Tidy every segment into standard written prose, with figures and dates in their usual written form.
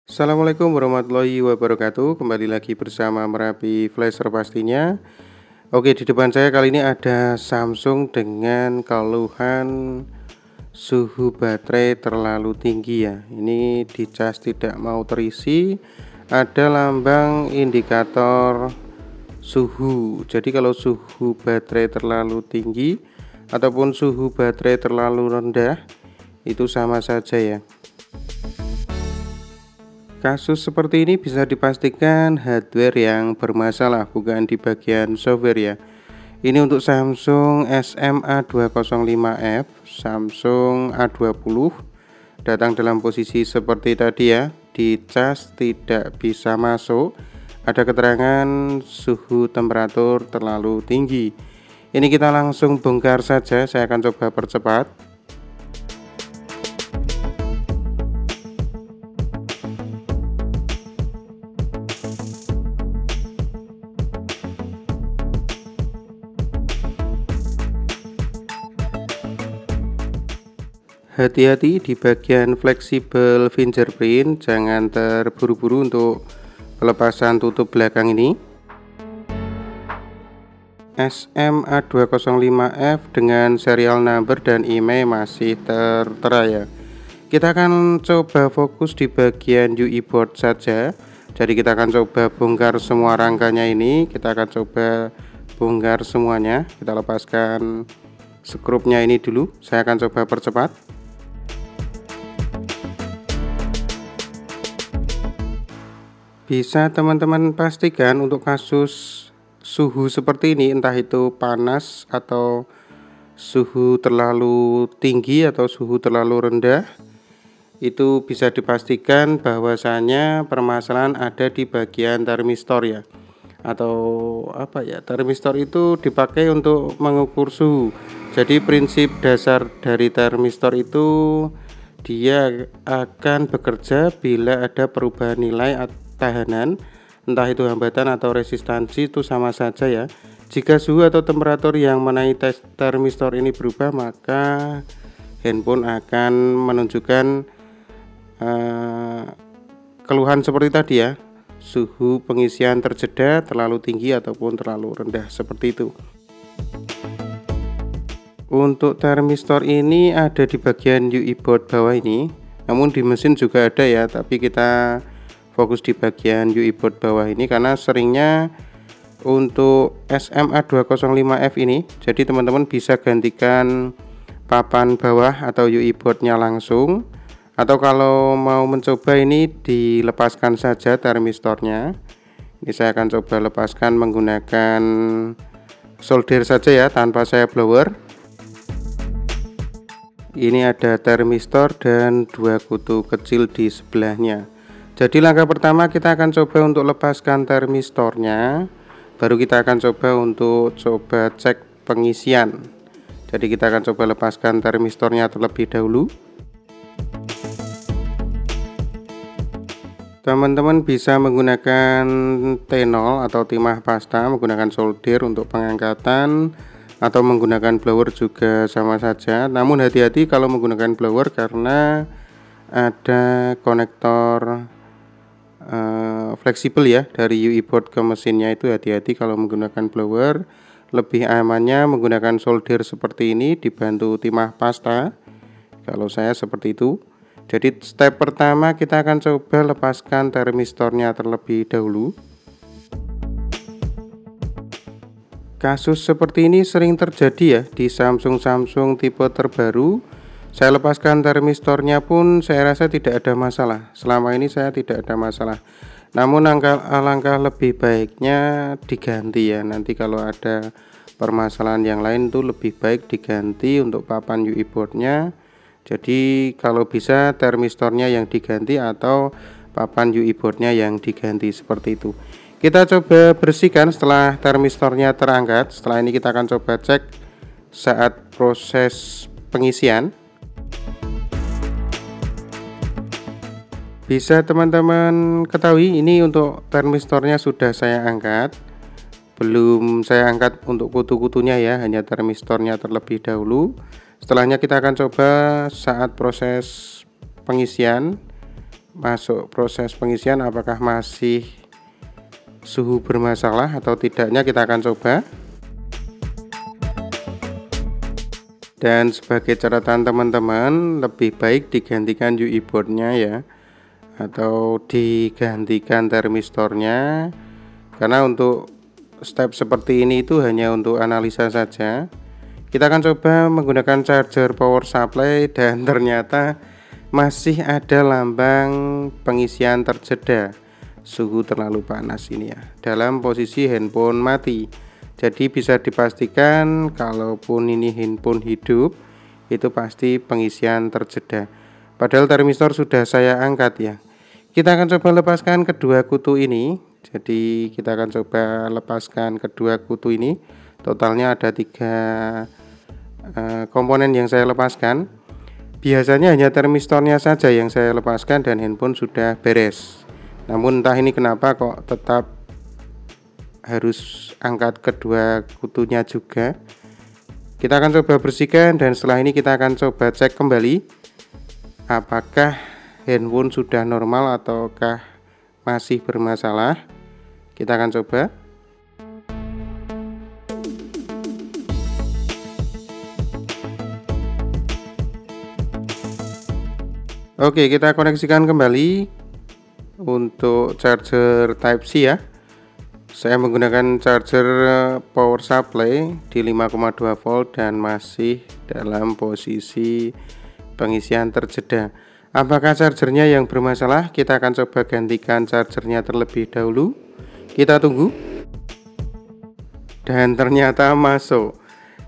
Assalamualaikum warahmatullahi wabarakatuh. Kembali lagi bersama Merapi Flasher pastinya. Oke, di depan saya kali ini ada Samsung dengan keluhan suhu baterai terlalu tinggi ya. Ini dicas tidak mau terisi. Ada lambang indikator suhu. Jadi kalau suhu baterai terlalu tinggi ataupun suhu baterai terlalu rendah itu sama saja ya. Kasus seperti ini bisa dipastikan hardware yang bermasalah, bukan di bagian software ya. Ini untuk Samsung SMA205F, Samsung A20, datang dalam posisi seperti tadi ya, dicas tidak bisa masuk, ada keterangan suhu temperatur terlalu tinggi. Ini kita langsung bongkar saja, saya akan coba percepat. Hati-hati di bagian fleksibel fingerprint, jangan terburu-buru untuk pelepasan tutup belakang ini. SMA205F dengan serial number dan IMEI masih tertera ya. Kita akan coba fokus di bagian UI board saja. Jadi kita akan coba bongkar semua rangkanya ini. Kita akan coba bongkar semuanya. Kita lepaskan skrupnya ini dulu. Saya akan coba percepat. Bisa teman-teman pastikan untuk kasus suhu seperti ini, entah itu panas atau suhu terlalu tinggi atau suhu terlalu rendah, itu bisa dipastikan bahwasanya permasalahan ada di bagian termistor ya. Atau apa ya, termistor itu dipakai untuk mengukur suhu. Jadi prinsip dasar dari termistor itu dia akan bekerja bila ada perubahan nilai tahanan, entah itu hambatan atau resistansi, itu sama saja ya. Jika suhu atau temperatur yang menaiki termistor ini berubah, maka handphone akan menunjukkan keluhan seperti tadi ya, suhu pengisian terjeda terlalu tinggi ataupun terlalu rendah, seperti itu. Untuk termistor ini ada di bagian UI board bawah ini, namun di mesin juga ada ya, tapi kita fokus di bagian UI board bawah ini karena seringnya untuk SMA205F ini, jadi teman-teman bisa gantikan papan bawah atau UI boardnya langsung, atau kalau mau mencoba ini dilepaskan saja termistornya. Ini saya akan coba lepaskan menggunakan solder saja ya, tanpa saya blower. Ini ada termistor dan dua kutu kecil di sebelahnya. Jadi langkah pertama kita akan coba untuk lepaskan termistornya, baru kita akan coba untuk cek pengisian. Jadi kita akan coba lepaskan termistornya terlebih dahulu. Teman-teman bisa menggunakan T0 atau timah pasta, menggunakan solder untuk pengangkatan, atau menggunakan blower juga sama saja. Namun hati-hati kalau menggunakan blower karena ada konektor fleksibel ya dari UI board ke mesinnya, itu hati-hati kalau menggunakan blower. Lebih amannya menggunakan solder seperti ini dibantu timah pasta, kalau saya seperti itu. Jadi step pertama kita akan coba lepaskan termistornya terlebih dahulu. Kasus seperti ini sering terjadi ya di Samsung tipe terbaru. Saya lepaskan termistornya pun saya rasa tidak ada masalah. Selama ini saya tidak ada masalah. Namun alangkah lebih baiknya diganti ya. Nanti kalau ada permasalahan yang lain itu lebih baik diganti untuk papan UI boardnya. Jadi kalau bisa termistornya yang diganti atau papan UI boardnya yang diganti, seperti itu. Kita coba bersihkan setelah termistornya terangkat. Setelah ini kita akan coba cek saat proses pengisian. Bisa teman-teman ketahui ini untuk termistornya sudah saya angkat. Belum saya angkat untuk kutu-kutunya ya, hanya termistornya terlebih dahulu. Setelahnya kita akan coba saat proses pengisian masuk proses pengisian apakah masih suhu bermasalah atau tidaknya, kita akan coba. Dan sebagai catatan teman-teman, lebih baik digantikan UI boardnya ya, atau digantikan termistornya, karena untuk step seperti ini itu hanya untuk analisa saja. Kita akan coba menggunakan charger power supply dan ternyata masih ada lambang pengisian terjeda, suhu terlalu panas ini ya, dalam posisi handphone mati. Jadi bisa dipastikan kalaupun ini handphone hidup itu pasti pengisian terjeda. Padahal termistor sudah saya angkat ya. Kita akan coba lepaskan kedua kutu ini. Jadi kita akan coba lepaskan kedua kutu ini. Totalnya ada 3 komponen yang saya lepaskan. Biasanya hanya termistornya saja yang saya lepaskan dan handphone sudah beres. Namun entah ini kenapa kok tetap harus angkat kedua kutunya juga. Kita akan coba bersihkan dan setelah ini kita akan coba cek kembali apakah handphone sudah normal ataukah masih bermasalah. Kita akan coba. Oke, kita koneksikan kembali untuk charger Type C ya. Saya menggunakan charger power supply di 5,2 volt dan masih dalam posisi pengisian terjeda. Apakah chargernya yang bermasalah? Kita akan coba gantikan chargernya terlebih dahulu. Kita tunggu. Dan ternyata masuk.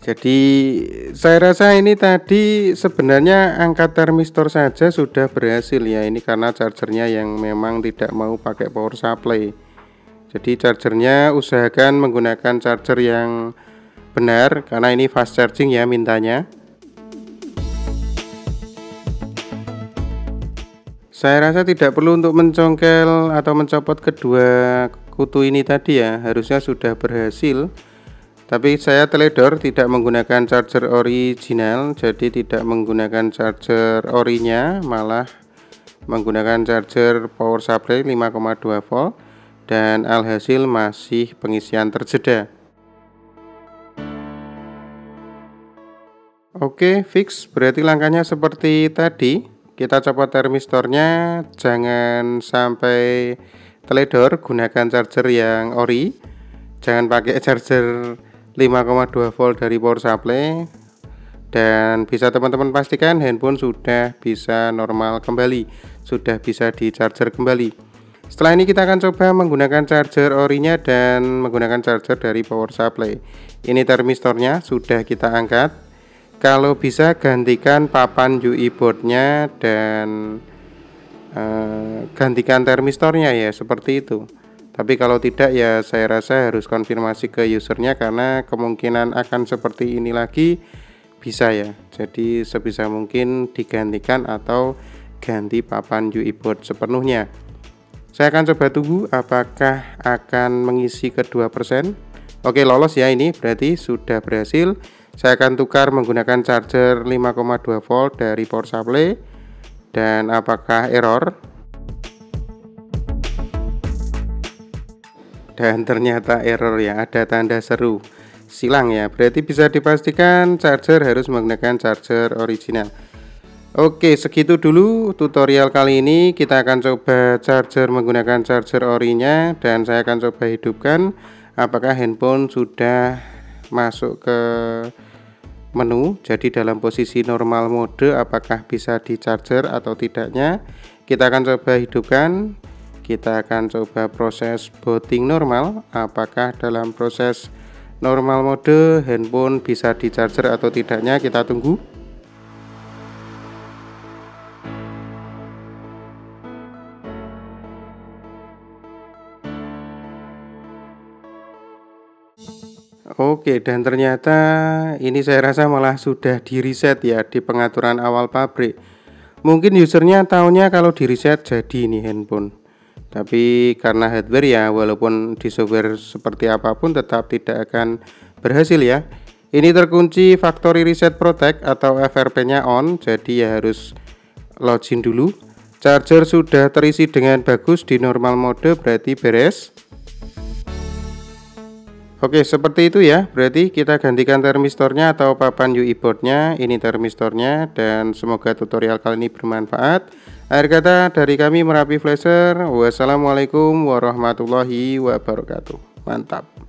Jadi saya rasa ini tadi sebenarnya angkat termistor saja sudah berhasil ya. Ini karena chargernya yang memang tidak mau pakai power supply. Jadi chargernya usahakan menggunakan charger yang benar karena ini fast charging ya mintanya. Saya rasa tidak perlu untuk mencongkel atau mencopot kedua kutu ini tadi ya, harusnya sudah berhasil. Tapi saya teledor tidak menggunakan charger original, jadi tidak menggunakan charger orinya, malah menggunakan charger power supply 5,2 volt. Dan alhasil masih pengisian terjeda. Oke, fix. Berarti langkahnya seperti tadi. Kita copot termistornya, jangan sampai teledor, gunakan charger yang ori. Jangan pakai charger 5,2 volt dari power supply. Dan bisa teman-teman pastikan handphone sudah bisa normal kembali, sudah bisa di charger kembali. Setelah ini kita akan coba menggunakan charger orinya dan menggunakan charger dari power supply. Ini termistornya sudah kita angkat. Kalau bisa gantikan papan UI boardnya dan gantikan termistornya ya, seperti itu. Tapi kalau tidak ya saya rasa harus konfirmasi ke usernya karena kemungkinan akan seperti ini lagi bisa ya. Jadi sebisa mungkin digantikan atau ganti papan UI board sepenuhnya. Saya akan coba tunggu apakah akan mengisi kedua persen. Oke, lolos ya, ini berarti sudah berhasil. Saya akan tukar menggunakan charger 5,2 volt dari power supply. Dan apakah error? Dan ternyata error ya, ada tanda seru silang ya. Berarti bisa dipastikan charger harus menggunakan charger original. Oke, segitu dulu tutorial kali ini. Kita akan coba charger menggunakan charger orinya dan saya akan coba hidupkan apakah handphone sudah masuk ke menu, jadi dalam posisi normal mode, apakah bisa di charger atau tidaknya. Kita akan coba hidupkan. Kita akan coba proses booting normal, apakah dalam proses normal mode handphone bisa di charger atau tidaknya. Kita tunggu. Oke, dan ternyata ini saya rasa malah sudah di reset ya di pengaturan awal pabrik. Mungkin usernya taunya kalau di reset jadi ini handphone. Tapi karena hardware ya, walaupun di software seperti apapun tetap tidak akan berhasil ya. Ini terkunci factory reset protect atau FRP nya on, jadi ya harus login dulu. Charger sudah terisi dengan bagus di normal mode, berarti beres. Oke, seperti itu ya. Berarti kita gantikan termistornya atau papan UI boardnya. Ini termistornya, dan semoga tutorial kali ini bermanfaat. Akhir kata dari kami Merapi Flasher. Wassalamualaikum warahmatullahi wabarakatuh. Mantap.